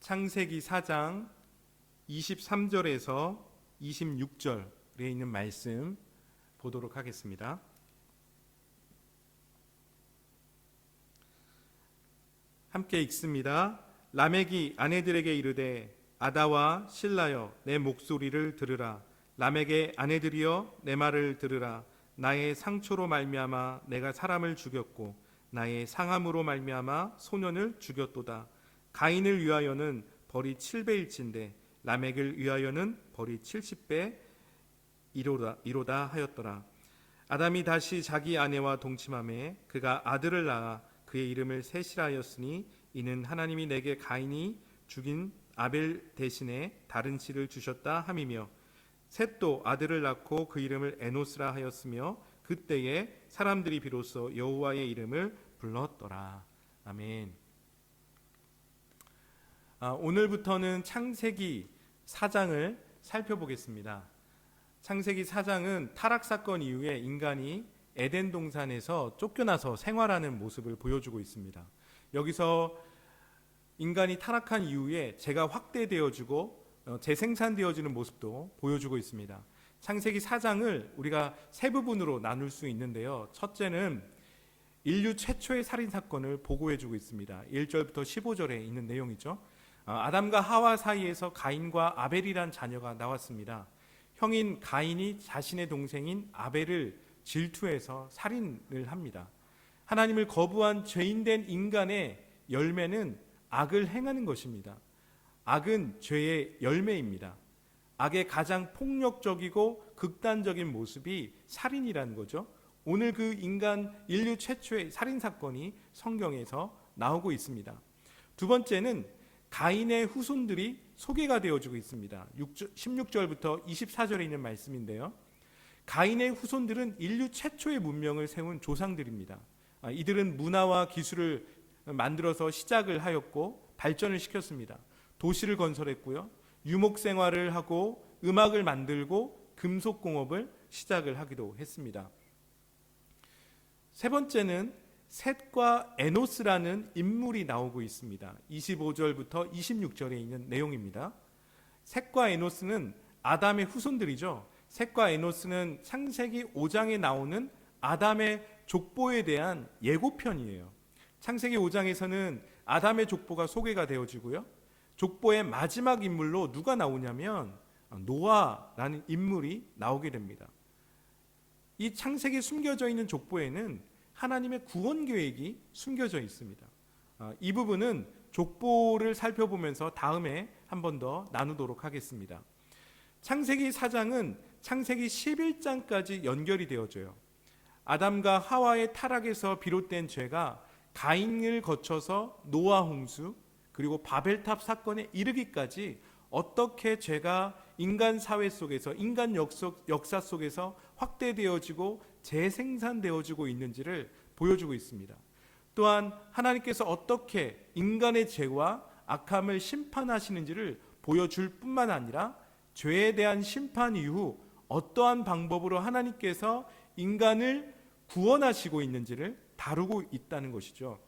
창세기 4장 23절에서 26절에 있는 말씀 보도록 하겠습니다. 함께 읽습니다. 라멕이 아내들에게 이르되 아다와 실라여 내 목소리를 들으라. 라멕의 아내들이여 내 말을 들으라. 나의 상처로 말미암아 내가 사람을 죽였고 나의 상함으로 말미암아 소년을 죽였도다. 가인을 위하여는 벌이 7배일진데 라멕을 위하여는 벌이 70배 이로다 하였더라. 아담이 다시 자기 아내와 동침하매 그가 아들을 낳아 그의 이름을 셋이라 하였으니 이는 하나님이 내게 가인이 죽인 아벨 대신에 다른 씨를 주셨다 함이며, 셋도 아들을 낳고 그 이름을 에노스라 하였으며 그때에 사람들이 비로소 여호와의 이름을 불렀더라. 아멘. 오늘부터는 창세기 4장을 살펴보겠습니다. 창세기 4장은 타락 사건 이후에 인간이 에덴 동산에서 쫓겨나서 생활하는 모습을 보여주고 있습니다. 여기서 인간이 타락한 이후에 죄가 확대되어지고 재생산되어지는 모습도 보여주고 있습니다. 창세기 4장을 우리가 세 부분으로 나눌 수 있는데요. 첫째는 인류 최초의 살인사건을 보고해주고 있습니다. 1절부터 15절에 있는 내용이죠. 아담과 하와 사이에서 가인과 아벨이란 자녀가 나왔습니다. 형인 가인이 자신의 동생인 아벨을 질투해서 살인을 합니다. 하나님을 거부한 죄인된 인간의 열매는 악을 행하는 것입니다. 악은 죄의 열매입니다. 악의 가장 폭력적이고 극단적인 모습이 살인이라는 거죠. 오늘 그 인류 최초의 살인사건이 성경에서 나오고 있습니다. 두 번째는 가인의 후손들이 소개가 되어지고 있습니다. 16절부터 24절에 있는 말씀인데요. 가인의 후손들은 인류 최초의 문명을 세운 조상들입니다. 이들은 문화와 기술을 만들어서 시작을 하였고 발전을 시켰습니다. 도시를 건설했고요. 유목 생활을 하고 음악을 만들고 금속공업을 시작을 하기도 했습니다. 세 번째는 셋과 에노스라는 인물이 나오고 있습니다. 25절부터 26절에 있는 내용입니다. 셋과 에노스는 아담의 후손들이죠. 셋과 에노스는 창세기 5장에 나오는 아담의 족보에 대한 예고편이에요. 창세기 5장에서는 아담의 족보가 소개가 되어지고요. 족보의 마지막 인물로 누가 나오냐면 노아라는 인물이 나오게 됩니다. 이 창세기에 숨겨져 있는 족보에는 하나님의 구원 계획이 숨겨져 있습니다. 이 부분은 족보를 살펴보면서 다음에 한 번 더 나누도록 하겠습니다. 창세기 4장은 창세기 11장까지 연결이 되어져요. 아담과 하와의 타락에서 비롯된 죄가 가인을 거쳐서 노아 홍수 그리고 바벨탑 사건에 이르기까지 어떻게 죄가 인간 사회 속에서 인간 역사 속에서 확대되어지고 재생산되어지고 있는지를 보여주고 있습니다. 또한 하나님께서 어떻게 인간의 죄와 악함을 심판하시는지를 보여줄 뿐만 아니라 죄에 대한 심판 이후 어떠한 방법으로 하나님께서 인간을 구원하시고 있는지를 다루고 있다는 것이죠.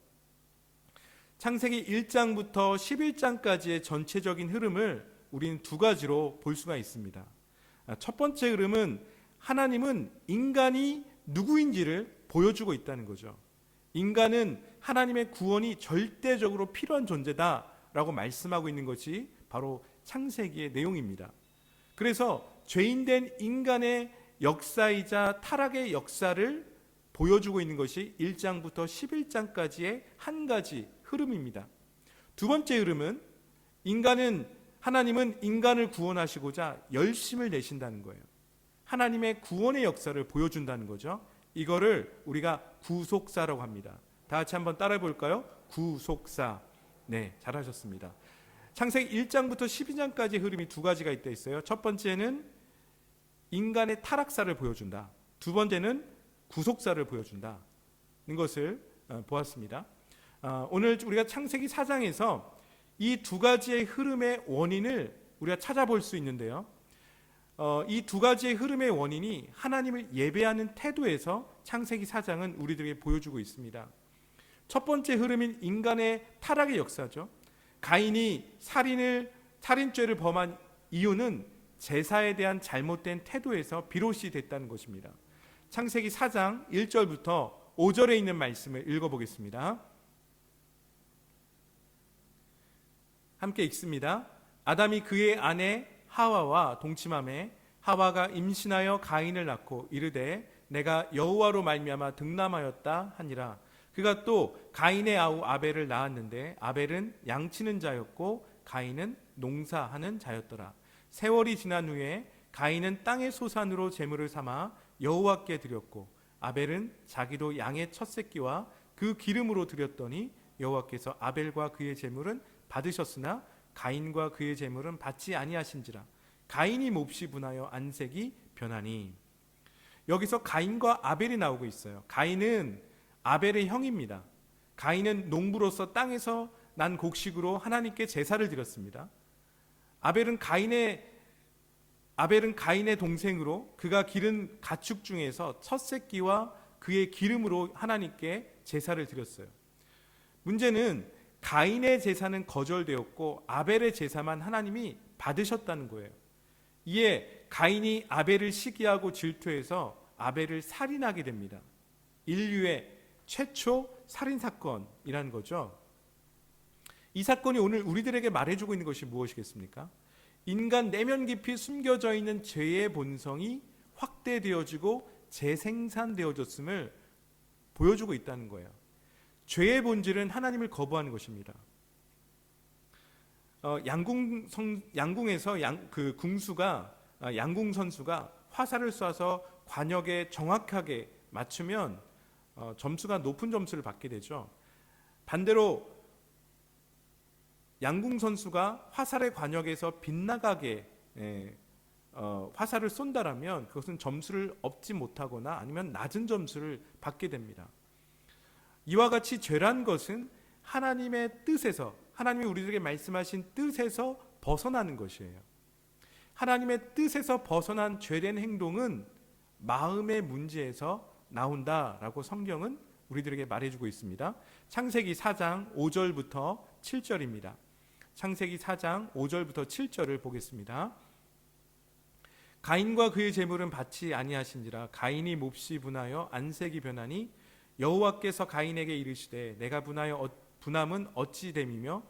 창세기 1장부터 11장까지의 전체적인 흐름을 우리는 두 가지로 볼 수가 있습니다. 첫 번째 흐름은 하나님은 인간이 누구인지를 보여주고 있다는 거죠. 인간은 하나님의 구원이 절대적으로 필요한 존재다라고 말씀하고 있는 것이 바로 창세기의 내용입니다. 그래서 죄인된 인간의 역사이자 타락의 역사를 보여주고 있는 것이 1장부터 11장까지의 한 가지 흐름입니다. 두 번째 흐름은 하나님은 인간을 구원하시고자 열심을 내신다는 거예요. 하나님의 구원의 역사를 보여준다는 거죠. 이거를 우리가 구속사라고 합니다. 다 같이 한번 따라해 볼까요? 구속사. 네, 잘하셨습니다. 창세기 1장부터 12장까지 흐름이 두 가지가 있어요. 첫 번째는 인간의 타락사를 보여준다. 두 번째는 구속사를 보여준다는 것을 보았습니다. 오늘 우리가 창세기 4장에서 이 두 가지의 흐름의 원인을 우리가 찾아볼 수 있는데요. 이 두 가지의 흐름의 원인이 하나님을 예배하는 태도에서 창세기 4장은 우리들에게 보여주고 있습니다. 첫 번째 흐름인 인간의 타락의 역사죠. 가인이 살인죄를 범한 이유는 제사에 대한 잘못된 태도에서 비롯이 됐다는 것입니다. 창세기 4장 1절부터 5절에 있는 말씀을 읽어보겠습니다. 함께 읽습니다. 아담이 그의 아내 하와와 동침하매 하와가 임신하여 가인을 낳고 이르되 내가 여호와로 말미암아 득남하였다 하니라. 그가 또 가인의 아우 아벨을 낳았는데 아벨은 양치는 자였고 가인은 농사하는 자였더라. 세월이 지난 후에 가인은 땅의 소산으로 제물을 삼아 여호와께 드렸고 아벨은 자기도 양의 첫 새끼와 그 기름으로 드렸더니 여호와께서 아벨과 그의 제물은 받으셨으나 가인과 그의 제물은 받지 아니하신지라. 가인이 몹시 분하여 안색이 변하니. 여기서 가인과 아벨이 나오고 있어요. 가인은 아벨의 형입니다. 가인은 농부로서 땅에서 난 곡식으로 하나님께 제사를 드렸습니다. 아벨은 가인의 동생으로 그가 기른 가축 중에서 첫 새끼와 그의 기름으로 하나님께 제사를 드렸어요. 문제는 가인의 제사는 거절되었고 아벨의 제사만 하나님이 받으셨다는 거예요. 이에 가인이 아벨을 시기하고 질투해서 아벨을 살인하게 됩니다. 인류의 최초 살인 사건이라는 거죠. 이 사건이 오늘 우리들에게 말해주고 있는 것이 무엇이겠습니까? 인간 내면 깊이 숨겨져 있는 죄의 본성이 확대되어지고 재생산되어졌음을 보여주고 있다는 거예요. 죄의 본질은 하나님을 거부하는 것입니다. 양궁에서 양궁 선수가 화살을 쏴서 관역에 정확하게 맞추면 점수가 높은 점수를 받게 되죠. 반대로 양궁 선수가 화살의 관역에서 빗나가게 화살을 쏜다라면 그것은 점수를 얻지 못하거나 아니면 낮은 점수를 받게 됩니다. 이와 같이 죄란 것은 하나님의 뜻에서, 하나님이 우리들에게 말씀하신 뜻에서 벗어나는 것이에요. 하나님의 뜻에서 벗어난 죄된 행동은 마음의 문제에서 나온다라고 성경은 우리들에게 말해주고 있습니다. 창세기 4장 5절부터 7절입니다. 창세기 4장 5절부터 7절을 보겠습니다. 가인과 그의 제물은 받지 아니하신지라. 가인이 몹시 분하여 안색이 변하니 여호와께서 가인에게 이르시되 내가 분함은 어찌 됨이며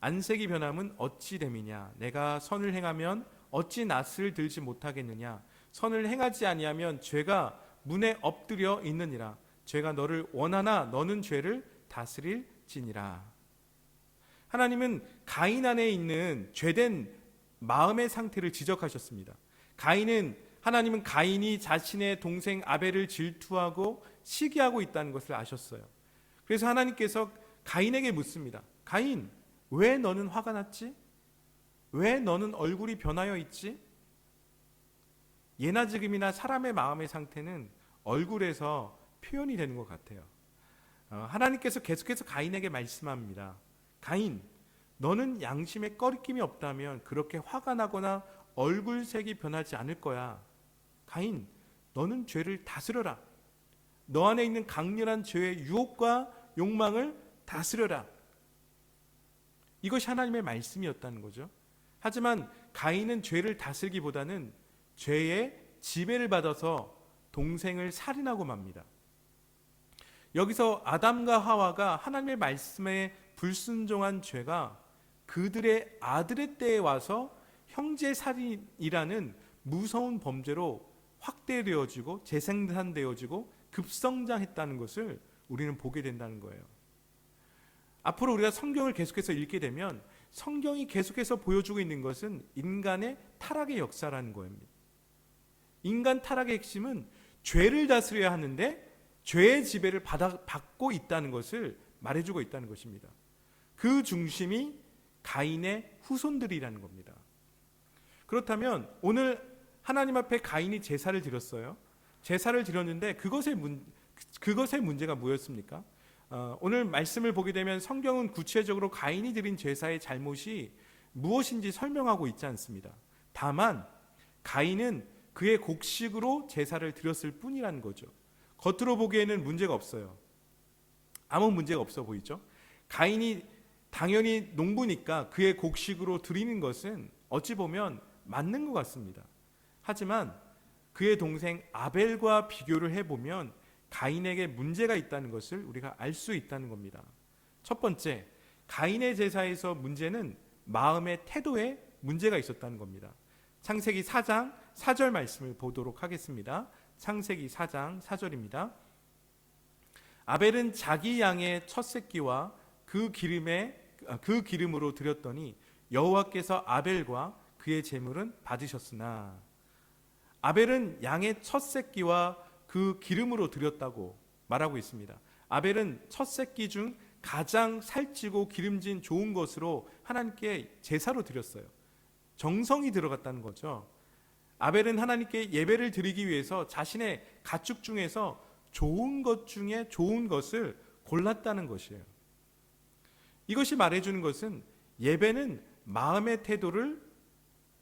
안색이 변함은 어찌 됨이냐. 내가 선을 행하면 어찌 낯을 들지 못하겠느냐. 선을 행하지 아니하면 죄가 문에 엎드려 있느니라. 죄가 너를 원하나 너는 죄를 다스릴지니라. 하나님은 가인 안에 있는 죄된 마음의 상태를 지적하셨습니다. 하나님은 가인이 자신의 동생 아벨을 질투하고 시기하고 있다는 것을 아셨어요. 그래서 하나님께서 가인에게 묻습니다. 가인, 왜 너는 화가 났지? 왜 너는 얼굴이 변하여 있지? 예나 지금이나 사람의 마음의 상태는 얼굴에서 표현이 되는 것 같아요. 하나님께서 계속해서 가인에게 말씀합니다. 가인, 너는 양심에 꺼리낌이 없다면 그렇게 화가 나거나 얼굴색이 변하지 않을 거야. 가인, 너는 죄를 다스려라. 너 안에 있는 강렬한 죄의 유혹과 욕망을 다스려라. 이것이 하나님의 말씀이었다는 거죠. 하지만 가인은 죄를 다스리기보다는 죄의 지배를 받아서 동생을 살인하고 맙니다. 여기서 아담과 하와가 하나님의 말씀에 불순종한 죄가 그들의 아들의 때에 와서 형제 살인이라는 무서운 범죄로 확대되어지고 재생산되어지고 급성장했다는 것을 우리는 보게 된다는 거예요. 앞으로 우리가 성경을 계속해서 읽게 되면 성경이 계속해서 보여주고 있는 것은 인간의 타락의 역사라는 겁니다. 인간 타락의 핵심은 죄를 다스려야 하는데 죄의 지배를 받고 있다는 것을 말해주고 있다는 것입니다. 그 중심이 가인의 후손들이라는 겁니다. 그렇다면 오늘 하나님 앞에 가인이 제사를 드렸어요. 제사를 드렸는데 그것의 문제가 뭐였습니까? 오늘 말씀을 보게 되면 성경은 구체적으로 가인이 드린 제사의 잘못이 무엇인지 설명하고 있지 않습니다. 다만 가인은 그의 곡식으로 제사를 드렸을 뿐이라는 거죠. 겉으로 보기에는 문제가 없어요. 아무 문제가 없어 보이죠. 가인이 당연히 농부니까 그의 곡식으로 드리는 것은 어찌 보면 맞는 것 같습니다. 하지만 그의 동생 아벨과 비교를 해보면 가인에게 문제가 있다는 것을 우리가 알 수 있다는 겁니다. 첫 번째, 가인의 제사에서 문제는 마음의 태도에 문제가 있었다는 겁니다. 창세기 4장 4절 말씀을 보도록 하겠습니다. 창세기 4장 4절입니다. 아벨은 자기 양의 첫 새끼와 그 기름으로 드렸더니 여호와께서 아벨과 그의 제물은 받으셨으나, 아벨은 양의 첫 새끼와 그 기름으로 드렸다고 말하고 있습니다. 아벨은 첫 새끼 중 가장 살찌고 기름진 좋은 것으로 하나님께 제사로 드렸어요. 정성이 들어갔다는 거죠. 아벨은 하나님께 예배를 드리기 위해서 자신의 가축 중에서 좋은 것 중에 좋은 것을 골랐다는 것이에요. 이것이 말해주는 것은 예배는 마음의 태도를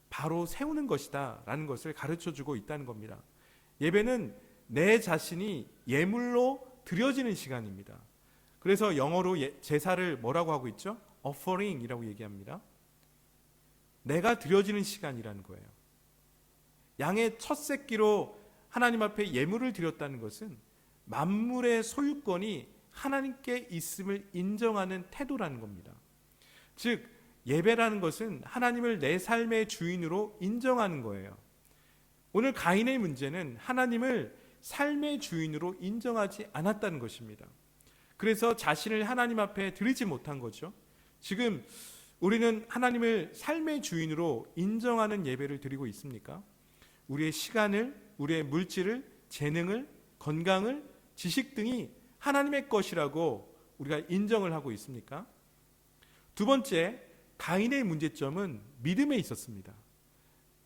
바로 세우는 것이다 라는 것을 가르쳐주고 있다는 겁니다. 예배는 내 자신이 예물로 드려지는 시간입니다. 그래서 영어로 제사를 뭐라고 하고 있죠? offering이라고 얘기합니다. 내가 드려지는 시간이라는 거예요. 양의 첫 새끼로 하나님 앞에 예물을 드렸다는 것은 만물의 소유권이 하나님께 있음을 인정하는 태도라는 겁니다. 즉 예배라는 것은 하나님을 내 삶의 주인으로 인정하는 거예요. 오늘 가인의 문제는 하나님을 삶의 주인으로 인정하지 않았다는 것입니다. 그래서 자신을 하나님 앞에 드리지 못한 거죠. 지금 우리는 하나님을 삶의 주인으로 인정하는 예배를 드리고 있습니까? 우리의 시간을, 우리의 물질을, 재능을, 건강을, 지식 등이 하나님의 것이라고 우리가 인정을 하고 있습니까? 두 번째, 가인의 문제점은 믿음에 있었습니다.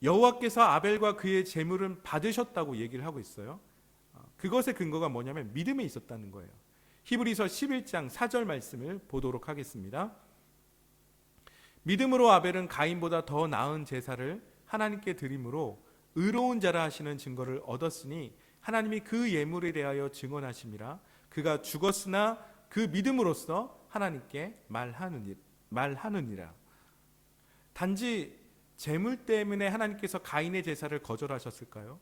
여호와께서 아벨과 그의 제물은 받으셨다고 얘기를 하고 있어요. 그것의 근거가 뭐냐면 믿음에 있었다는 거예요. 히브리서 11장 4절 말씀을 보도록 하겠습니다. 믿음으로 아벨은 가인보다 더 나은 제사를 하나님께 드림으로 의로운 자라 하시는 증거를 얻었으니 하나님이 그 예물에 대하여 증언하심이라. 그가 죽었으나 그 믿음으로써 하나님께 말하느니라. 단지 재물 때문에 하나님께서 가인의 제사를 거절하셨을까요?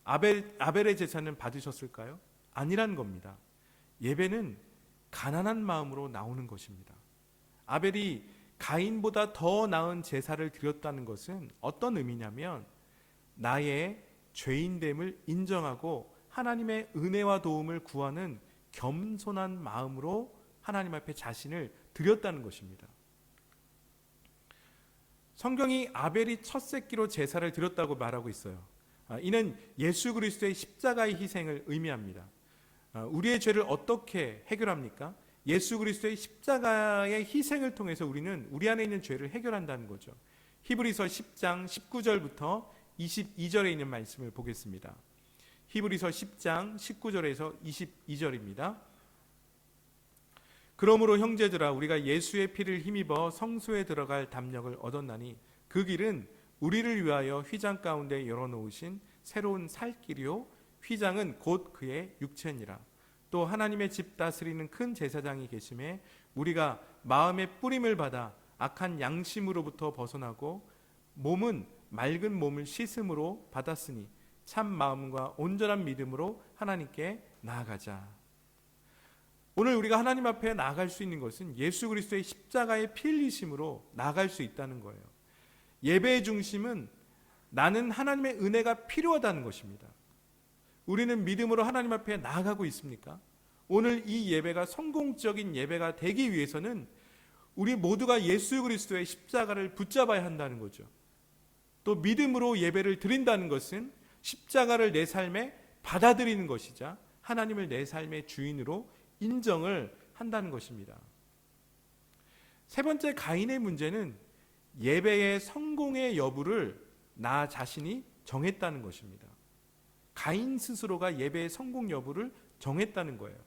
아벨의 제사는 받으셨을까요? 아니라는 겁니다. 예배는 가난한 마음으로 나오는 것입니다. 아벨이 가인보다 더 나은 제사를 드렸다는 것은 어떤 의미냐면 나의 죄인됨을 인정하고 하나님의 은혜와 도움을 구하는 겸손한 마음으로 하나님 앞에 자신을 드렸다는 것입니다. 성경이 아벨이 첫 새끼로 제사를 드렸다고 말하고 있어요. 이는 예수 그리스도의 십자가의 희생을 의미합니다. 우리의 죄를 어떻게 해결합니까? 예수 그리스도의 십자가의 희생을 통해서 우리는 우리 안에 있는 죄를 해결한다는 거죠. 히브리서 10장 19절부터 22절에 있는 말씀을 보겠습니다. 히브리서 10장 19절에서 22절입니다. 그러므로 형제들아 우리가 예수의 피를 힘입어 성소에 들어갈 담력을 얻었나니 그 길은 우리를 위하여 휘장 가운데 열어놓으신 새로운 살 길이요 휘장은 곧 그의 육체니라. 또 하나님의 집 다스리는 큰 제사장이 계심에 우리가 마음의 뿌림을 받아 악한 양심으로부터 벗어나고 몸은 맑은 몸을 씻음으로 받았으니 참 마음과 온전한 믿음으로 하나님께 나아가자. 오늘 우리가 하나님 앞에 나아갈 수 있는 것은 예수 그리스도의 십자가의 피 흘리심으로 나아갈 수 있다는 거예요. 예배의 중심은 나는 하나님의 은혜가 필요하다는 것입니다. 우리는 믿음으로 하나님 앞에 나아가고 있습니까? 오늘 이 예배가 성공적인 예배가 되기 위해서는 우리 모두가 예수 그리스도의 십자가를 붙잡아야 한다는 거죠. 또 믿음으로 예배를 드린다는 것은 십자가를 내 삶에 받아들이는 것이자 하나님을 내 삶의 주인으로 인정을 한다는 것입니다. 세 번째, 가인의 문제는 예배의 성공의 여부를 나 자신이 정했다는 것입니다. 가인 스스로가 예배의 성공 여부를 정했다는 거예요.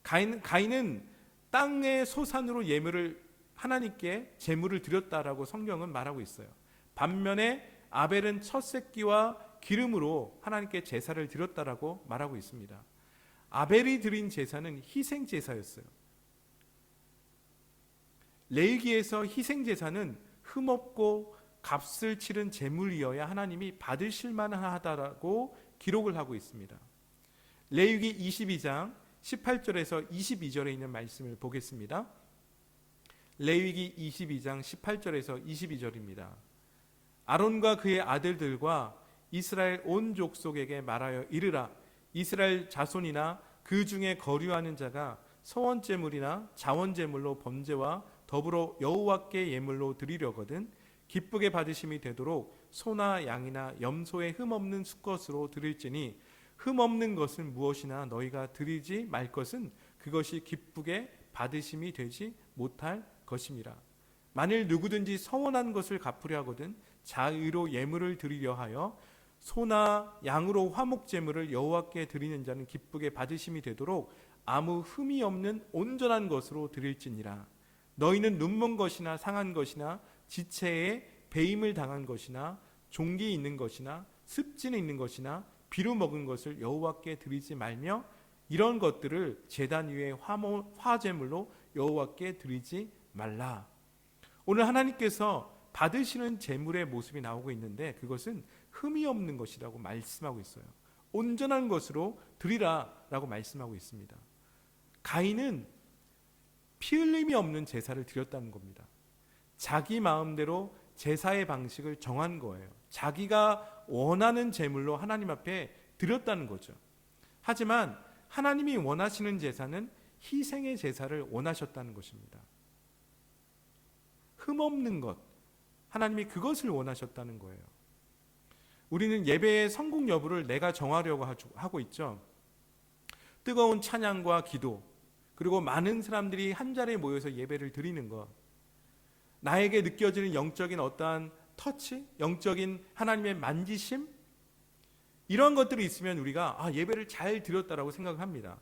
가인은 땅의 소산으로 예물을 하나님께 제물을 드렸다라고 성경은 말하고 있어요. 반면에 아벨은 첫 새끼와 기름으로 하나님께 제사를 드렸다라고 말하고 있습니다. 아벨이 드린 제사는 희생 제사였어요. 레위기에서 희생제사는 흠없고 값을 치른 제물이어야 하나님이 받으실 만하다라고 기록을 하고 있습니다. 레위기 22장 18절에서 22절에 있는 말씀을 보겠습니다. 레위기 22장 18절에서 22절입니다. 아론과 그의 아들들과 이스라엘 온 족속에게 말하여 이르라. 이스라엘 자손이나 그 중에 거류하는 자가 서원제물이나 자원제물로 번제와 더불어 여호와께 예물로 드리려거든 기쁘게 받으심이 되도록 소나 양이나 염소의 흠없는 수것으로 드릴지니 흠없는 것은 무엇이나 너희가 드리지 말 것은 그것이 기쁘게 받으심이 되지 못할 것임이라. 만일 누구든지 서원한 것을 갚으려 하거든 자의로 예물을 드리려 하여 소나 양으로 화목제물을 여호와께 드리는 자는 기쁘게 받으심이 되도록 아무 흠이 없는 온전한 것으로 드릴지니라. 너희는 눈먼 것이나 상한 것이나 지체에 배임을 당한 것이나 종기 있는 것이나 습진이 있는 것이나 비루 먹은 것을 여호와께 드리지 말며 이런 것들을 제단 위에 화제물로 여호와께 드리지 말라. 오늘 하나님께서 받으시는 제물의 모습이 나오고 있는데 그것은 흠이 없는 것이라고 말씀하고 있어요. 온전한 것으로 드리라라고 말씀하고 있습니다. 가인은 피 흘림이 없는 제사를 드렸다는 겁니다. 자기 마음대로 제사의 방식을 정한 거예요. 자기가 원하는 제물로 하나님 앞에 드렸다는 거죠. 하지만 하나님이 원하시는 제사는 희생의 제사를 원하셨다는 것입니다. 흠없는 것, 하나님이 그것을 원하셨다는 거예요. 우리는 예배의 성공 여부를 내가 정하려고 하고 있죠. 뜨거운 찬양과 기도, 그리고 많은 사람들이 한자리에 모여서 예배를 드리는 것, 나에게 느껴지는 영적인 어떠한 터치, 영적인 하나님의 만지심, 이런 것들이 있으면 우리가 예배를 잘 드렸다라고 생각합니다.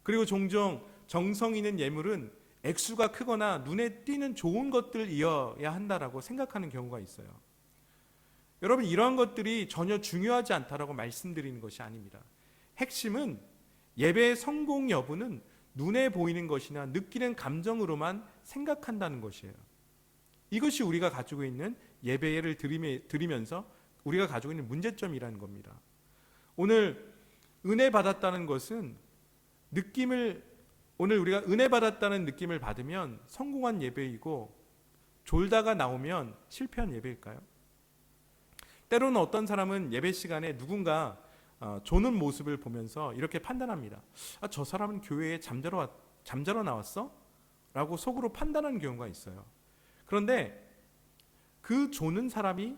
그리고 종종 정성 있는 예물은 액수가 크거나 눈에 띄는 좋은 것들이어야 한다라고 생각하는 경우가 있어요. 여러분, 이러한 것들이 전혀 중요하지 않다라고 말씀드리는 것이 아닙니다. 핵심은 예배의 성공 여부는 눈에 보이는 것이나 느끼는 감정으로만 생각한다는 것이에요. 이것이 우리가 가지고 있는 예배를 드리면서 우리가 가지고 있는 문제점이라는 겁니다. 오늘 은혜 받았다는 것은 오늘 우리가 은혜 받았다는 느낌을 받으면 성공한 예배이고 졸다가 나오면 실패한 예배일까요? 때로는 어떤 사람은 예배 시간에 누군가 조는 모습을 보면서 이렇게 판단합니다. 저 사람은 교회에 잠자러 나왔어? 라고 속으로 판단하는 경우가 있어요. 그런데 그 조는 사람이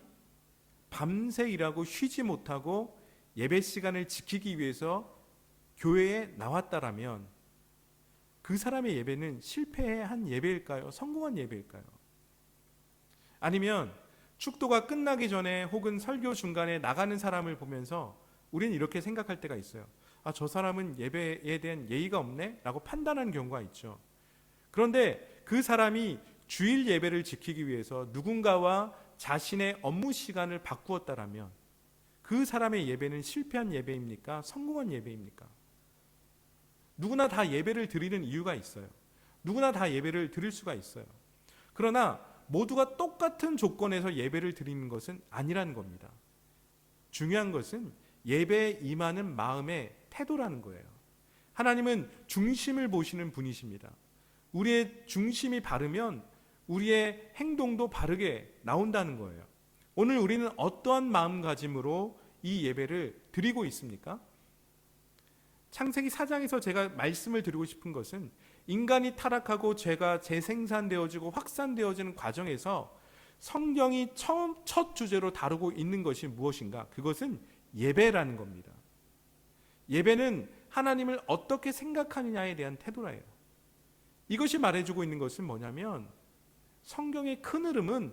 밤새 일하고 쉬지 못하고 예배 시간을 지키기 위해서 교회에 나왔다라면 그 사람의 예배는 실패한 예배일까요? 성공한 예배일까요? 아니면 축도가 끝나기 전에 혹은 설교 중간에 나가는 사람을 보면서 우리는 이렇게 생각할 때가 있어요. 저 사람은 예배에 대한 예의가 없네? 라고 판단하는 경우가 있죠. 그런데 그 사람이 주일 예배를 지키기 위해서 누군가와 자신의 업무 시간을 바꾸었다라면 그 사람의 예배는 실패한 예배입니까? 성공한 예배입니까? 누구나 다 예배를 드리는 이유가 있어요. 누구나 다 예배를 드릴 수가 있어요. 그러나 모두가 똑같은 조건에서 예배를 드리는 것은 아니라는 겁니다. 중요한 것은 예배에 임하는 마음의 태도라는 거예요. 하나님은 중심을 보시는 분이십니다. 우리의 중심이 바르면 우리의 행동도 바르게 나온다는 거예요. 오늘 우리는 어떠한 마음가짐으로 이 예배를 드리고 있습니까? 창세기 4장에서 제가 말씀을 드리고 싶은 것은 인간이 타락하고 죄가 재생산되어지고 확산되어지는 과정에서 성경이 첫 주제로 다루고 있는 것이 무엇인가? 그것은 예배라는 겁니다. 예배는 하나님을 어떻게 생각하느냐에 대한 태도라예요. 이것이 말해주고 있는 것은 뭐냐면 성경의 큰 흐름은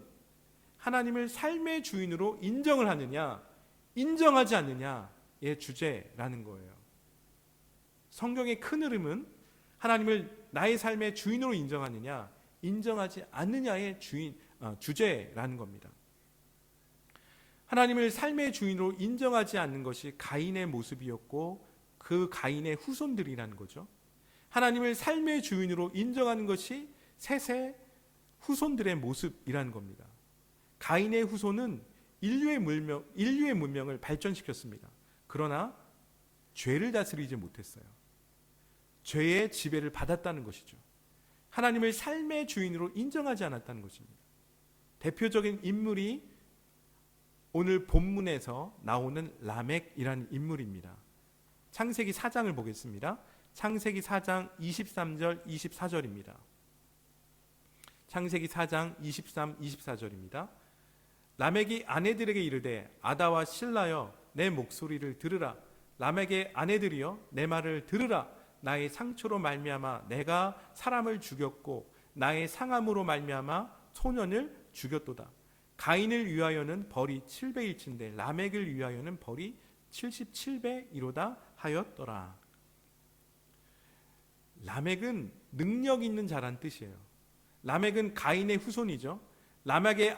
하나님을 삶의 주인으로 인정을 하느냐 인정하지 않느냐의 주제라는 거예요. 성경의 큰 흐름은 하나님을 나의 삶의 주인으로 인정하느냐 인정하지 않느냐의 주제라는 겁니다. 하나님을 삶의 주인으로 인정하지 않는 것이 가인의 모습이었고 그 가인의 후손들이라는 거죠. 하나님을 삶의 주인으로 인정하는 것이 셋의 후손들의 모습이라는 겁니다. 가인의 후손은 인류의 문명을 발전시켰습니다. 그러나 죄를 다스리지 못했어요. 죄의 지배를 받았다는 것이죠. 하나님을 삶의 주인으로 인정하지 않았다는 것입니다. 대표적인 인물이 오늘 본문에서 나오는 라멕이라는 인물입니다. 창세기 4장을 보겠습니다. 창세기 4장 23절 24절입니다. 창세기 4장 23, 24절입니다. 라멕이 아내들에게 이르되 아다와 실라여 내 목소리를 들으라. 라멕의 아내들이여 내 말을 들으라. 나의 상처로 말미암아 내가 사람을 죽였고 나의 상함으로 말미암아 소년을 죽였도다. 가인을 위하여는 벌이 7배일진데 라멕을 위하여는 벌이 77배이로다 하였더라. 라멕은 능력 있는 자란 뜻이에요. 라멕은 가인의 후손이죠. 라멕의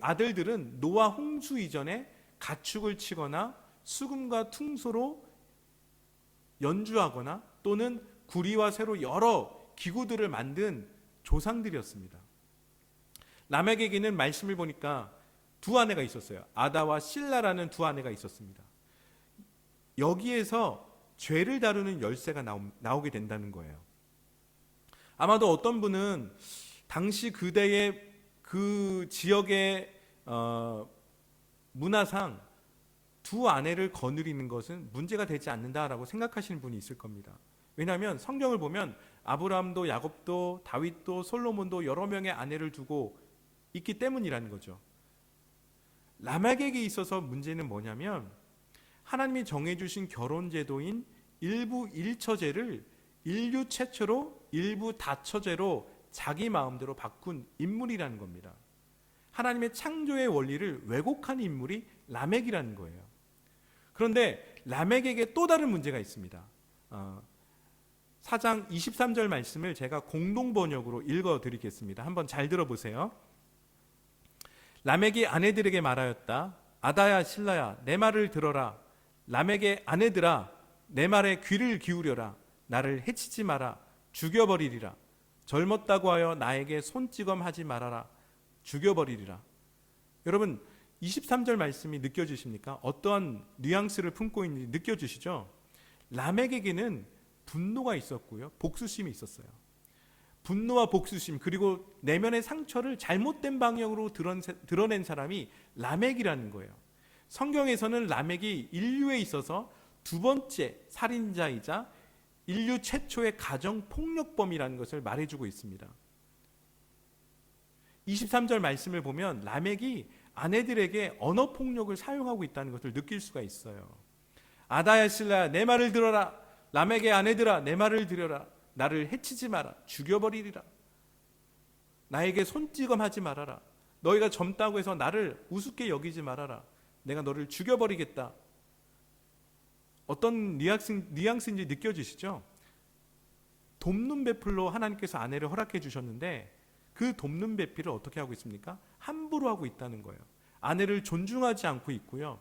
아들들은 노아 홍수 이전에 가축을 치거나 수금과 퉁소로 연주하거나 또는 구리와 쇠로 여러 기구들을 만든 조상들이었습니다. 라멕에게는 말씀을 보니까 두 아내가 있었어요. 아다와 실라라는 두 아내가 있었습니다. 여기에서 죄를 다루는 열쇠가 나오게 된다는 거예요. 아마도 어떤 분은 당시 그대의 그 지역의 문화상 두 아내를 거느리는 것은 문제가 되지 않는다라고 생각하시는 분이 있을 겁니다. 왜냐하면 성경을 보면 아브라함도 야곱도 다윗도 솔로몬도 여러 명의 아내를 두고 있기 때문이라는 거죠. 라멕에게 있어서 문제는 뭐냐면 하나님이 정해주신 결혼제도인 일부 일처제를 인류 최초로 일부 다처제로 자기 마음대로 바꾼 인물이라는 겁니다. 하나님의 창조의 원리를 왜곡한 인물이 라멕이라는 거예요. 그런데 라멕에게 또 다른 문제가 있습니다. 4장 23절 말씀을 제가 공동 번역으로 읽어드리겠습니다. 한번 잘 들어보세요. 라멕이 아내들에게 말하였다. 아다야 실라야 내 말을 들어라. 라멕의 아내들아 내 말에 귀를 기울여라. 나를 해치지 마라. 죽여버리리라. 젊었다고 하여 나에게 손찌검하지 말아라. 죽여버리리라. 여러분 23절 말씀이 느껴지십니까? 어떠한 뉘앙스를 품고 있는지 느껴지시죠? 라멕에게는 분노가 있었고요. 복수심이 있었어요. 분노와 복수심 그리고 내면의 상처를 잘못된 방향으로 드러낸 사람이 라멕이라는 거예요. 성경에서는 라멕이 인류에 있어서 두 번째 살인자이자 인류 최초의 가정폭력범이라는 것을 말해주고 있습니다. 23절 말씀을 보면 라멕이 아내들에게 언어폭력을 사용하고 있다는 것을 느낄 수가 있어요. 아다야 실라야 내 말을 들어라. 라멕의 아내들아 내 말을 들여라. 나를 해치지 마라. 죽여버리리라. 나에게 손찌검하지 말아라. 너희가 젊다고 해서 나를 우습게 여기지 말아라. 내가 너를 죽여버리겠다. 어떤 뉘앙스인지 느껴지시죠? 돕는 배필로 하나님께서 아내를 허락해 주셨는데 그 돕는 배필을 어떻게 하고 있습니까? 함부로 하고 있다는 거예요. 아내를 존중하지 않고 있고요.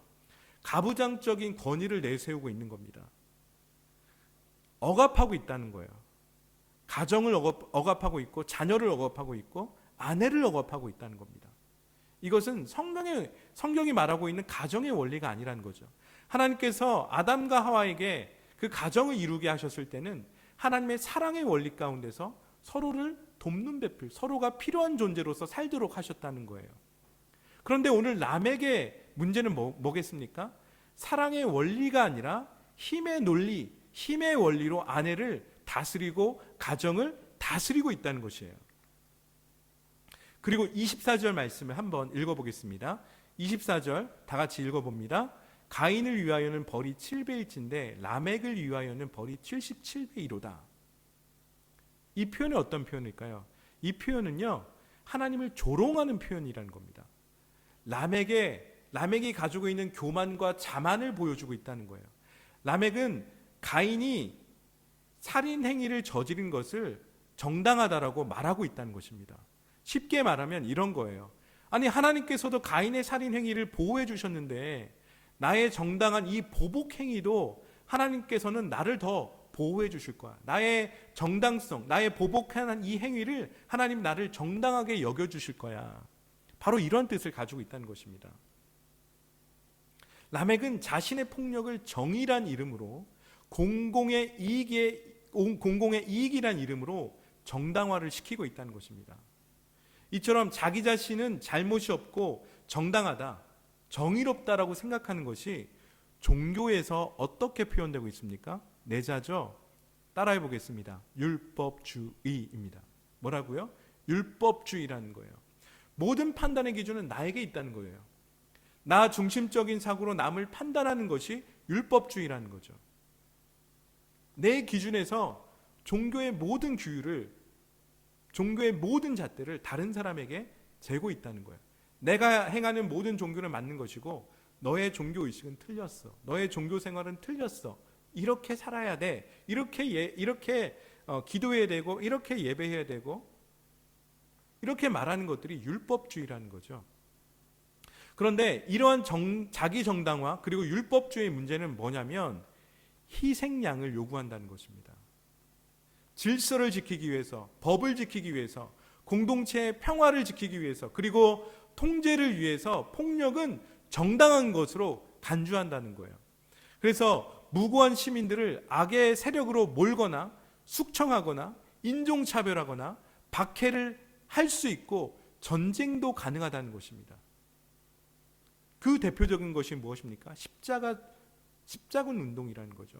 가부장적인 권위를 내세우고 있는 겁니다. 억압하고 있다는 거예요. 가정을 억압하고 있고 자녀를 억압하고 있고 아내를 억압하고 있다는 겁니다. 이것은 성경이 말하고 있는 가정의 원리가 아니라는 거죠. 하나님께서 아담과 하와에게 그 가정을 이루게 하셨을 때는 하나님의 사랑의 원리 가운데서 서로를 돕는 배필, 서로가 필요한 존재로서 살도록 하셨다는 거예요. 그런데 오늘 라멕의 문제는 뭐겠습니까? 사랑의 원리가 아니라 힘의 논리, 힘의 원리로 아내를 다스리고 가정을 다스리고 있다는 것이에요. 그리고 24절 말씀을 한번 읽어보겠습니다. 24절 다 같이 읽어봅니다. 가인을 위하여는 벌이 7배일진데 라멕을 위하여는 벌이 77배이로다. 이 표현은 어떤 표현일까요? 이 표현은요, 하나님을 조롱하는 표현이라는 겁니다. 라멕이 가지고 있는 교만과 자만을 보여주고 있다는 거예요. 라멕은 가인이 살인 행위를 저지른 것을 정당하다라고 말하고 있다는 것입니다. 쉽게 말하면 이런 거예요. 아니 하나님께서도 가인의 살인 행위를 보호해 주셨는데 나의 정당한 이 보복 행위도 하나님께서는 나를 더 보호해 주실 거야. 나의 정당성, 나의 보복한 이 행위를 하나님 나를 정당하게 여겨 주실 거야. 바로 이런 뜻을 가지고 있다는 것입니다. 라멕은 자신의 폭력을 정의란 이름으로 공공의 이익이란 이름으로 정당화를 시키고 있다는 것입니다. 이처럼 자기 자신은 잘못이 없고 정당하다, 정의롭다라고 생각하는 것이 종교에서 어떻게 표현되고 있습니까? 내자죠. 따라해 보겠습니다. 율법주의입니다. 뭐라고요? 율법주의라는 거예요. 모든 판단의 기준은 나에게 있다는 거예요. 나 중심적인 사고로 남을 판단하는 것이 율법주의라는 거죠. 내 기준에서 종교의 모든 규율을, 종교의 모든 잣대를 다른 사람에게 재고 있다는 거예요. 내가 행하는 모든 종교는 맞는 것이고 너의 종교의식은 틀렸어. 너의 종교 생활은 틀렸어. 이렇게 살아야 돼. 이렇게 기도해야 되고 이렇게 예배해야 되고 이렇게 말하는 것들이 율법주의라는 거죠. 그런데 이러한 자기 정당화 그리고 율법주의의 문제는 뭐냐면 희생양을 요구한다는 것입니다. 질서를 지키기 위해서, 법을 지키기 위해서, 공동체의 평화를 지키기 위해서, 그리고 통제를 위해서 폭력은 정당한 것으로 간주한다는 거예요. 그래서 무고한 시민들을 악의 세력으로 몰거나 숙청하거나 인종차별하거나 박해를 할 수 있고 전쟁도 가능하다는 것입니다. 그 대표적인 것이 무엇입니까? 십자군 운동이라는 거죠.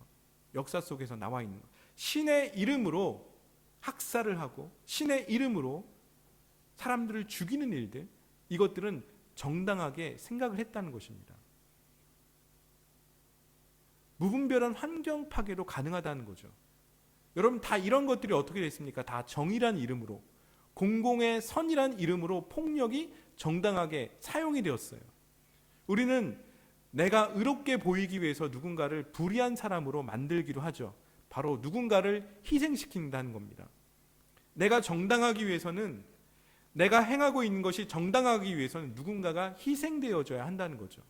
역사 속에서 나와 있는 것. 신의 이름으로 학살을 하고 신의 이름으로 사람들을 죽이는 일들, 이것들은 정당하게 생각을 했다는 것입니다. 무분별한 환경 파괴도 가능하다는 거죠. 여러분, 다 이런 것들이 어떻게 됐습니까? 다 정의란 이름으로, 공공의 선이란 이름으로 폭력이 정당하게 사용이 되었어요. 우리는 내가 의롭게 보이기 위해서 누군가를 불의한 사람으로 만들기로 하죠. 바로 누군가를 희생시킨다는 겁니다. 내가 정당하기 위해서는, 내가 행하고 있는 것이 정당하기 위해서는 누군가가 희생되어져야 한다는 거죠.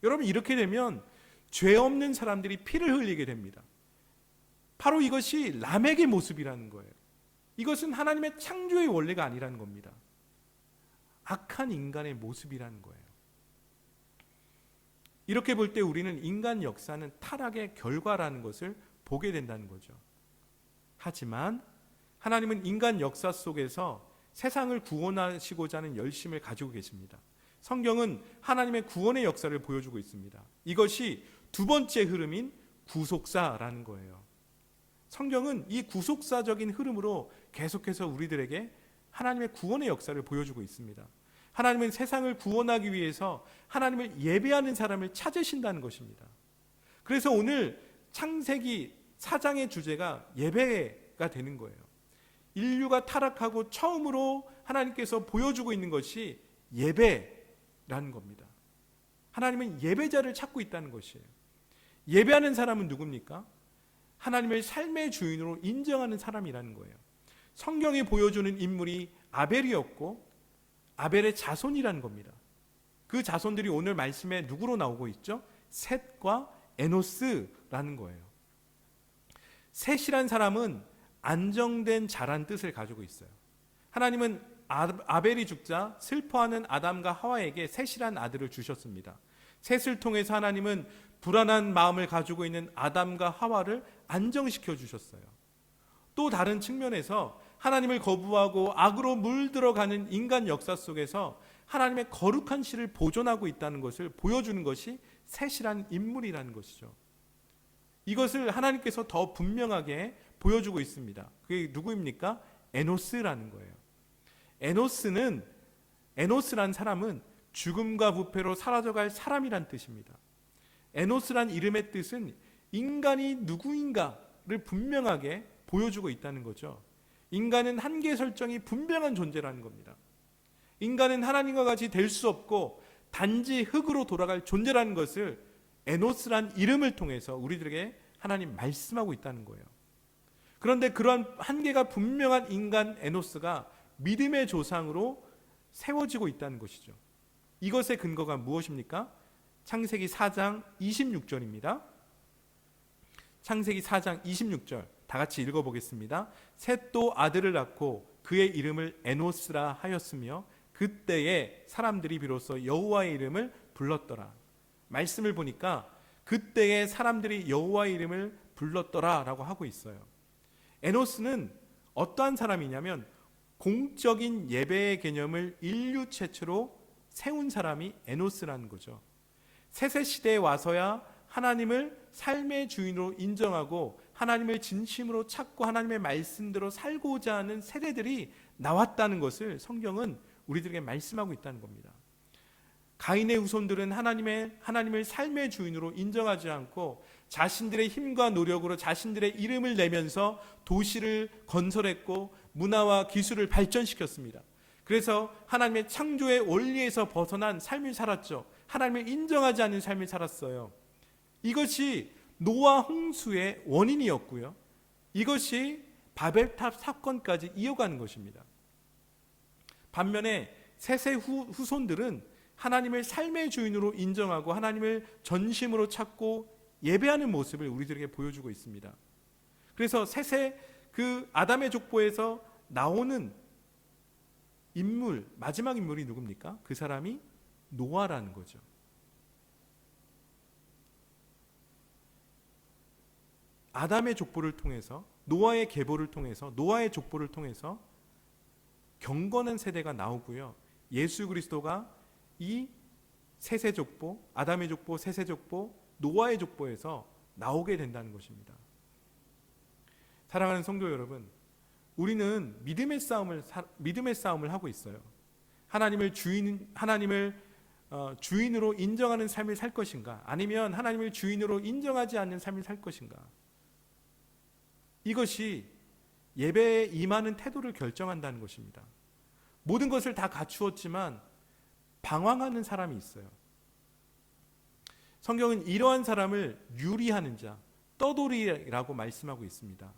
여러분, 이렇게 되면 죄 없는 사람들이 피를 흘리게 됩니다. 바로 이것이 라멕의 모습이라는 거예요. 이것은 하나님의 창조의 원리가 아니라는 겁니다. 악한 인간의 모습이라는 거예요. 이렇게 볼 때 우리는 인간 역사는 타락의 결과라는 것을 보게 된다는 거죠. 하지만 하나님은 인간 역사 속에서 세상을 구원하시고자 하는 열심을 가지고 계십니다. 성경은 하나님의 구원의 역사를 보여주고 있습니다. 이것이 두 번째 흐름인 구속사라는 거예요. 성경은 이 구속사적인 흐름으로 계속해서 우리들에게 하나님의 구원의 역사를 보여주고 있습니다. 하나님은 세상을 구원하기 위해서 하나님을 예배하는 사람을 찾으신다는 것입니다. 그래서 오늘 창세기 4장의 주제가 예배가 되는 거예요. 인류가 타락하고 처음으로 하나님께서 보여주고 있는 것이 예배라는 겁니다. 하나님은 예배자를 찾고 있다는 것이에요. 예배하는 사람은 누굽니까? 하나님을 삶의 주인으로 인정하는 사람이라는 거예요. 성경이 보여주는 인물이 아벨이었고 아벨의 자손이라는 겁니다. 그 자손들이 오늘 말씀에 누구로 나오고 있죠? 셋과 에노스라는 거예요. 셋이란 사람은 안정된 자란 뜻을 가지고 있어요. 하나님은 아벨이 죽자 슬퍼하는 아담과 하와에게 셋이란 아들을 주셨습니다. 셋을 통해서 하나님은 불안한 마음을 가지고 있는 아담과 하와를 안정시켜 주셨어요. 또 다른 측면에서 하나님을 거부하고 악으로 물들어가는 인간 역사 속에서 하나님의 거룩한 씨를 보존하고 있다는 것을 보여주는 것이 셋이란 인물이라는 것이죠. 이것을 하나님께서 더 분명하게 보여주고 있습니다. 그게 누구입니까? 에노스라는 거예요. 에노스란 사람은 죽음과 부패로 사라져갈 사람이란 뜻입니다. 에노스란 이름의 뜻은 인간이 누구인가를 분명하게 보여주고 있다는 거죠. 인간은 한계 설정이 분명한 존재라는 겁니다. 인간은 하나님과 같이 될 수 없고 단지 흙으로 돌아갈 존재라는 것을 에노스란 이름을 통해서 우리들에게 하나님 말씀하고 있다는 거예요. 그런데 그러한 한계가 분명한 인간 에노스가 믿음의 조상으로 세워지고 있다는 것이죠. 이것의 근거가 무엇입니까? 창세기 4장 26절입니다. 창세기 4장 26절 다 같이 읽어보겠습니다. 셋도 아들을 낳고 그의 이름을 에노스라 하였으며 그때에 사람들이 비로소 여호와의 이름을 불렀더라. 말씀을 보니까 그때에 사람들이 여호와의 이름을 불렀더라 라고 하고 있어요. 에노스는 어떠한 사람이냐면 공적인 예배의 개념을 인류 최초로 세운 사람이 에노스라는 거죠. 셋의 시대에 와서야 하나님을 삶의 주인으로 인정하고 하나님을 진심으로 찾고 하나님의 말씀대로 살고자 하는 세대들이 나왔다는 것을 성경은 우리들에게 말씀하고 있다는 겁니다. 가인의 후손들은 하나님을 삶의 주인으로 인정하지 않고 자신들의 힘과 노력으로 자신들의 이름을 내면서 도시를 건설했고 문화와 기술을 발전시켰습니다. 그래서 하나님의 창조의 원리에서 벗어난 삶을 살았죠. 하나님을 인정하지 않는 삶을 살았어요. 이것이 노아 홍수의 원인이었고요. 이것이 바벨탑 사건까지 이어가는 것입니다. 반면에 셋의 후손들은 하나님을 삶의 주인으로 인정하고 하나님을 전심으로 찾고 예배하는 모습을 우리들에게 보여주고 있습니다. 그래서 셋의 그 아담의 족보에서 나오는 인물, 마지막 인물이 누굽니까? 그 사람이 노아라는 거죠. 아담의 족보를 통해서 노아의 계보를 통해서 노아의 족보를 통해서 경건한 세대가 나오고요. 예수 그리스도가 이 셋의 족보, 아담의 족보, 셋의 족보, 노아의 족보에서 나오게 된다는 것입니다. 사랑하는 성도 여러분, 우리는 믿음의 싸움을 하고 있어요. 하나님을 주인으로 인정하는 삶을 살 것인가? 아니면 하나님을 주인으로 인정하지 않는 삶을 살 것인가? 이것이 예배에 임하는 태도를 결정한다는 것입니다. 모든 것을 다 갖추었지만 방황하는 사람이 있어요. 성경은 이러한 사람을 유리하는 자, 떠돌이라고 말씀하고 있습니다.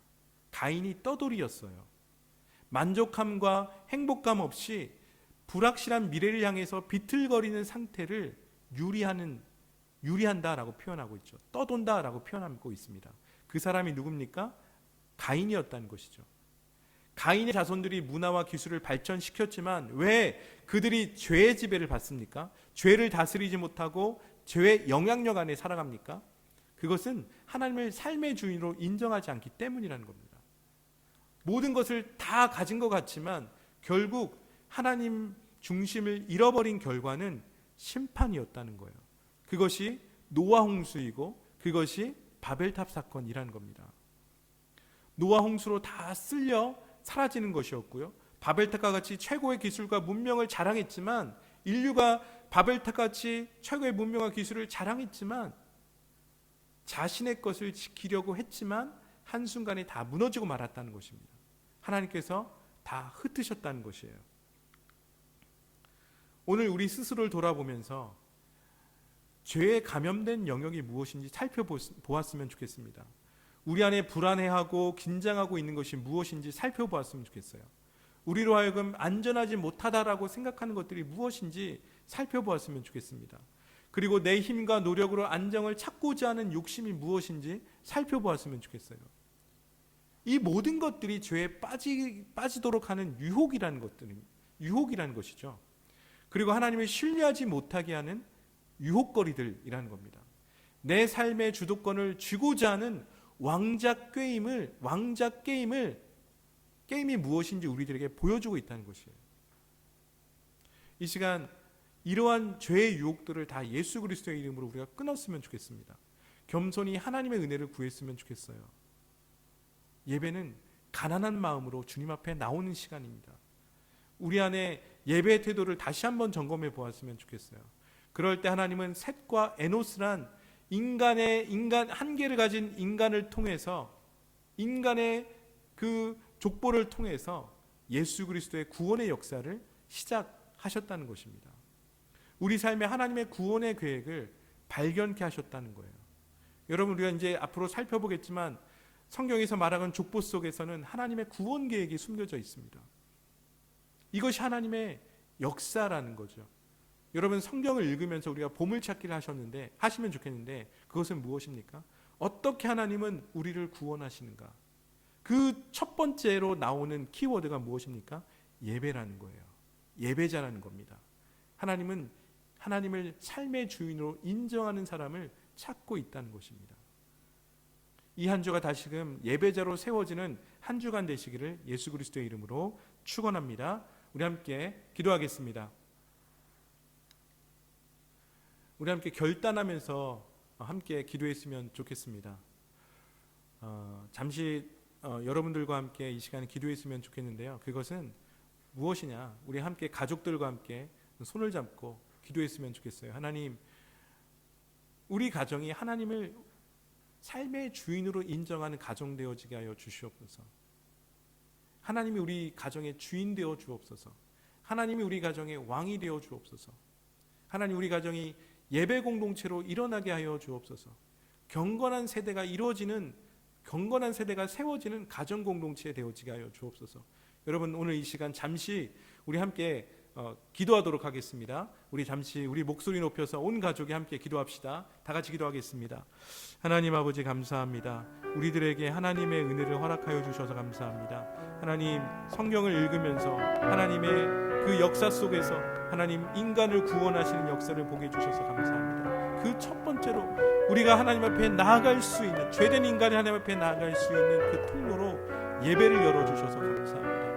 가인이 떠돌이였어요. 만족함과 행복감 없이 불확실한 미래를 향해서 비틀거리는 상태를 유리한다라고 표현하고 있죠. 떠돈다라고 표현하고 있습니다. 그 사람이 누굽니까? 가인이었다는 것이죠. 가인의 자손들이 문화와 기술을 발전시켰지만 왜 그들이 죄의 지배를 받습니까? 죄를 다스리지 못하고 죄의 영향력 안에 살아갑니까? 그것은 하나님을 삶의 주인으로 인정하지 않기 때문이라는 겁니다. 모든 것을 다 가진 것 같지만 결국 하나님 중심을 잃어버린 결과는 심판이었다는 거예요. 그것이 노아 홍수이고 그것이 바벨탑 사건이라는 겁니다. 노아 홍수로 다 쓸려 사라지는 것이었고요. 바벨탑과 같이 최고의 기술과 문명을 자랑했지만 인류가 바벨탑 같이 최고의 문명과 기술을 자랑했지만 자신의 것을 지키려고 했지만 한순간에 다 무너지고 말았다는 것입니다. 하나님께서 다 흩으셨다는 것이에요. 오늘 우리 스스로를 돌아보면서 죄에 감염된 영역이 무엇인지 살펴보았으면 좋겠습니다. 우리 안에 불안해하고 긴장하고 있는 것이 무엇인지 살펴보았으면 좋겠어요. 우리로 하여금 안전하지 못하다라고 생각하는 것들이 무엇인지 살펴보았으면 좋겠습니다. 그리고 내 힘과 노력으로 안정을 찾고자 하는 욕심이 무엇인지 살펴보았으면 좋겠어요. 이 모든 것들이 죄에 빠지도록 하는 유혹이라는 것이죠. 그리고 하나님을 신뢰하지 못하게 하는 유혹거리들이라는 겁니다. 내 삶의 주도권을 쥐고자 하는 게임이 무엇인지 우리들에게 보여주고 있다는 것이에요. 이 시간 이러한 죄의 유혹들을 다 예수 그리스도의 이름으로 우리가 끊었으면 좋겠습니다. 겸손히 하나님의 은혜를 구했으면 좋겠어요. 예배는 가난한 마음으로 주님 앞에 나오는 시간입니다. 우리 안에 예배의 태도를 다시 한번 점검해 보았으면 좋겠어요. 그럴 때 하나님은 셋과 에노스란 인간 한계를 가진 인간을 통해서 인간의 그 족보를 통해서 예수 그리스도의 구원의 역사를 시작하셨다는 것입니다. 우리 삶에 하나님의 구원의 계획을 발견케 하셨다는 거예요. 여러분 우리가 이제 앞으로 살펴보겠지만 성경에서 말하는 족보 속에서는 하나님의 구원 계획이 숨겨져 있습니다. 이것이 하나님의 역사라는 거죠. 여러분 성경을 읽으면서 우리가 보물찾기를 하시면 좋겠는데 그것은 무엇입니까? 어떻게 하나님은 우리를 구원하시는가? 그 첫 번째로 나오는 키워드가 무엇입니까? 예배라는 거예요. 예배자라는 겁니다. 하나님은 하나님을 삶의 주인으로 인정하는 사람을 찾고 있다는 것입니다. 이 한 주가 다시금 예배자로 세워지는 한 주간 되시기를 예수 그리스도의 이름으로 축원합니다. 우리 함께 기도하겠습니다. 우리 함께 결단하면서 함께 기도했으면 좋겠습니다. 잠시 여러분들과 함께 이 시간에 기도했으면 좋겠는데요. 그것은 무엇이냐? 우리 함께 가족들과 함께 손을 잡고 기도했으면 좋겠어요. 하나님, 우리 가정이 하나님을 삶의 주인으로 인정하는 가정 되어지게 하여 주시옵소서. 하나님이 우리 가정의 주인 되어 주옵소서. 하나님이 우리 가정의 왕이 되어 주옵소서. 하나님, 우리 가정이 예배 공동체로 일어나게 하여 주옵소서. 경건한 세대가 이루어지는, 경건한 세대가 세워지는 가정 공동체 되어지게 하여 주옵소서. 여러분, 오늘 이 시간 잠시 우리 함께 기도하도록 하겠습니다. 우리 잠시 우리 목소리 높여서 온 가족이 함께 기도합시다. 다 같이 기도하겠습니다. 하나님 아버지, 감사합니다. 우리들에게 하나님의 은혜를 허락하여 주셔서 감사합니다. 하나님, 성경을 읽으면서 하나님의 그 역사 속에서 하나님 인간을 구원하시는 역사를 보게 해주셔서 감사합니다. 그 첫 번째로 우리가 하나님 앞에 나아갈 수 있는, 죄된 인간이 하나님 앞에 나아갈 수 있는 그 통로로 예배를 열어주셔서 감사합니다.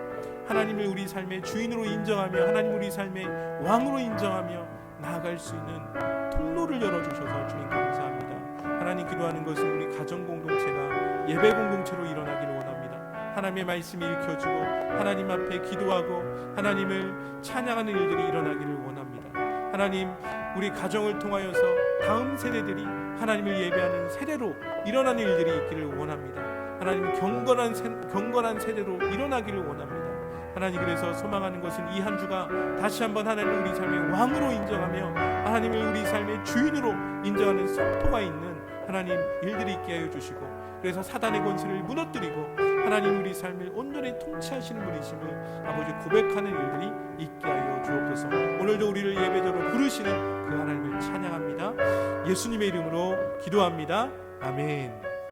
하나님을 우리 삶의 주인으로 인정하며 하나님을 우리 삶의 왕으로 인정하며 나아갈 수 있는 통로를 열어주셔서 주님 감사합니다. 하나님, 기도하는 것은 우리 가정 공동체가 예배 공동체로 일어나기를 원합니다. 하나님의 말씀이 읽혀지고 하나님 앞에 기도하고 하나님을 찬양하는 일들이 일어나기를 원합니다. 하나님, 우리 가정을 통하여서 다음 세대들이 하나님을 예배하는 세대로 일어나는 일들이 있기를 원합니다. 하나님, 경건한 세대로 일어나기를 원합니다. 하나님, 그래서 소망하는 것은 이 한 주가 다시 한번 하나님을 우리 삶의 왕으로 인정하며 하나님을 우리 삶의 주인으로 인정하는 선포가 있는 하나님 일들이 있게 하여 주시고, 그래서 사단의 권세를 무너뜨리고 하나님 우리 삶을 온전히 통치하시는 분이심을 아버지 고백하는 일들이 있게 하여 주옵소서. 오늘도 우리를 예배자로 부르시는 그 하나님을 찬양합니다. 예수님의 이름으로 기도합니다. 아멘.